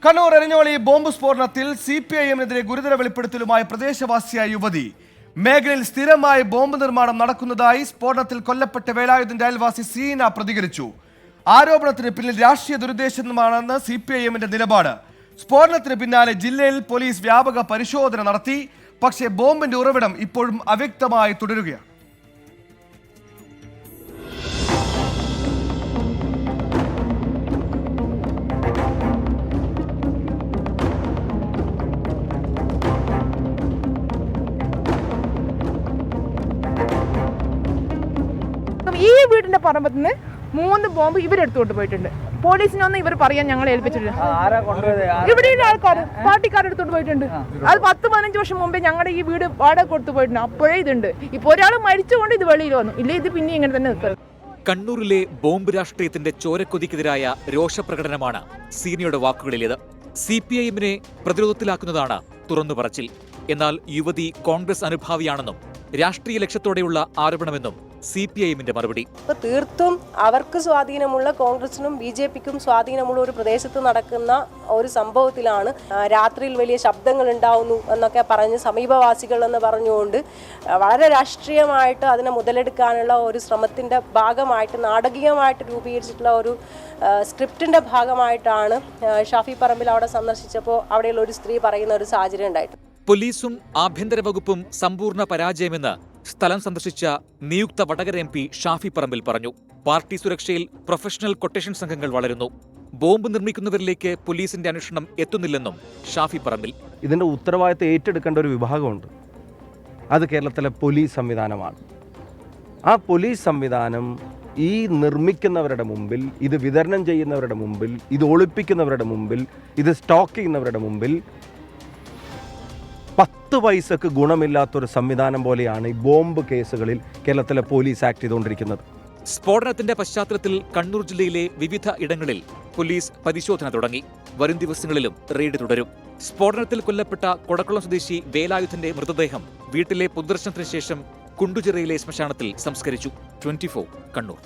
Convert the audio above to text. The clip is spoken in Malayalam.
കണ്ണൂർ എരഞ്ഞോളി ബോംബ് സ്ഫോടനത്തിൽ CPIM-നെതിരെ ഗുരുതര വെളിപ്പെടുത്തലുമായി പ്രദേശവാസിയായ യുവതി. മേഖലയിൽ സ്ഥിരമായി ബോംബ് നിർമ്മാണം നടക്കുന്നതായി സ്ഫോടനത്തിൽ കൊല്ലപ്പെട്ട വേലായുധന്റെ അയൽവാസി സീന പ്രതികരിച്ചു. ആരോപണത്തിന് പിന്നിൽ രാഷ്ട്രീയ ദുരുദ്ദേശമാണെന്ന് CPIM-ന്റെ നിലപാട്. സ്ഫോടനത്തിന് പിന്നാലെ ജില്ലയിൽ പോലീസ് വ്യാപക പരിശോധന നടത്തി. പക്ഷേ ബോംബിന്റെ ഉറവിടം ഇപ്പോഴും അവ്യക്തമായി തുടരുകയാണ്. ഈ വീടിന്റെ പറമ്പത്തിന് 3 ബോംബ് ഇവരെടുത്തുകൊണ്ട് പോയിട്ടുണ്ട്. പോലീസിനൊന്നും ഇവർ പറയാൻ ഞങ്ങൾ ഏൽപ്പിച്ചിട്ടില്ല. ഇവിടെയുള്ള ആൾക്കാർ പാർട്ടിക്കാരെടുത്തോണ്ട് പോയിട്ടുണ്ട്. അത് 10-15 വർഷം മുമ്പേ ഞങ്ങളുടെ ഈ വീട് വാടക കൊടുത്തു പോയിട്ടുണ്ട്. അപ്പോഴേ ഇതുണ്ട്. ഇപ്പൊ ഒരാൾ മരിച്ചുകൊണ്ട് ഇത് വെളിയിൽ വന്നു. ഇല്ലേ ഇത് പിന്നെ ഇങ്ങനെ തന്നെ നിൽക്കും. കണ്ണൂരിലെ ബോംബ് രാഷ്ട്രീയത്തിന്റെ ചോരക്കൊതിക്കെതിരായ രോഷപ്രകടനമാണ് സീനിയുടെ വാക്കുകളിലേത്. CPIM-നെ പ്രതിരോധത്തിലാക്കുന്നതാണ് തുറന്നു പറച്ചിൽ. എന്നാൽ യുവതി കോൺഗ്രസ് അനുഭാവിയാണെന്നും രാഷ്ട്രീയ ലക്ഷ്യത്തോടെയുള്ള ആരോപണമെന്നും CPIM-ന്റെ മറുപടി. തീർത്തും അവർക്ക് സ്വാധീനമുള്ള കോൺഗ്രസിനും BJP-ക്കും സ്വാധീനമുള്ള ഒരു പ്രദേശത്ത് നടക്കുന്ന ഒരു സംഭവത്തിലാണ് രാത്രിയിൽ വലിയ ശബ്ദങ്ങൾ ഉണ്ടാവുന്നു എന്നൊക്കെ പറഞ്ഞ് സമീപവാസികൾ എന്ന് പറഞ്ഞുകൊണ്ട് വളരെ രാഷ്ട്രീയമായിട്ട് അതിനെ മുതലെടുക്കാനുള്ള ഒരു ശ്രമത്തിൻ്റെ ഭാഗമായിട്ട് നാടകീയമായിട്ട് രൂപീകരിച്ചിട്ടുള്ള ഒരു സ്ക്രിപ്റ്റിൻ്റെ ഭാഗമായിട്ടാണ് ഷാഫി പറമ്പിൽ അവിടെ സന്ദർശിച്ചപ്പോൾ അവിടെയുള്ള ഒരു സ്ത്രീ പറയുന്ന ഒരു സാഹചര്യം ഉണ്ടായിട്ട്. പോലീസും ആഭ്യന്തര വകുപ്പും സമ്പൂർണ്ണ പരാജയമെന്ന് സ്ഥലം സന്ദർശിച്ച നിയുക്ത വടകര MP ഷാഫി പറമ്പിൽ പറഞ്ഞു. പാർട്ടി സുരക്ഷയിൽ പ്രൊഫഷണൽ കൊട്ടേഷൻ സംഘങ്ങൾ വളരുന്നു. ബോംബ് നിർമ്മിക്കുന്നവരിലേക്ക് പോലീസിന്റെ അന്വേഷണം എത്തുന്നില്ലെന്നും ഷാഫി പറമ്പിൽ. ഇതിന്റെ ഉത്തരവാദിത്തം ഏറ്റെടുക്കേണ്ട ഒരു വിഭാഗമുണ്ട്. അത് കേരളത്തിലെ പോലീസ് സംവിധാനമാണ്. ആ പോലീസ് സംവിധാനം ഈ നിർമ്മിക്കുന്നവരുടെ മുമ്പിൽ, ഇത് വിതരണം ചെയ്യുന്നവരുടെ മുമ്പിൽ, ഇത് ഒളിപ്പിക്കുന്നവരുടെ മുമ്പിൽ, ഇത് സ്റ്റോക്ക് ചെയ്യുന്നവരുടെ മുമ്പിൽ 10 പൈസക്ക് ഗുണമില്ലാത്തൊരു സംവിധാനം പോലെയാണ് ഈ ബോംബ് കേസുകളിൽ കേരളത്തിലെ പോലീസ് ആക്ട് ചെയ്തുകൊണ്ടിരിക്കുന്നത്. സ്ഫോടനത്തിന്റെ പശ്ചാത്തലത്തിൽ കണ്ണൂർ ജില്ലയിലെ വിവിധ ഇടങ്ങളിൽ പോലീസ് പരിശോധന തുടങ്ങി. വരും ദിവസങ്ങളിലും റെയ്ഡ് തുടരും. സ്ഫോടനത്തിൽ കൊല്ലപ്പെട്ട കൊടക്കുളം സ്വദേശി വേലായുധന്റെ മൃതദേഹം വീട്ടിലെ പൊതുദർശനത്തിന് ശേഷം കുണ്ടുചിറയിലെ ശ്മശാനത്തിൽ സംസ്കരിച്ചു. 24 കണ്ണൂർ.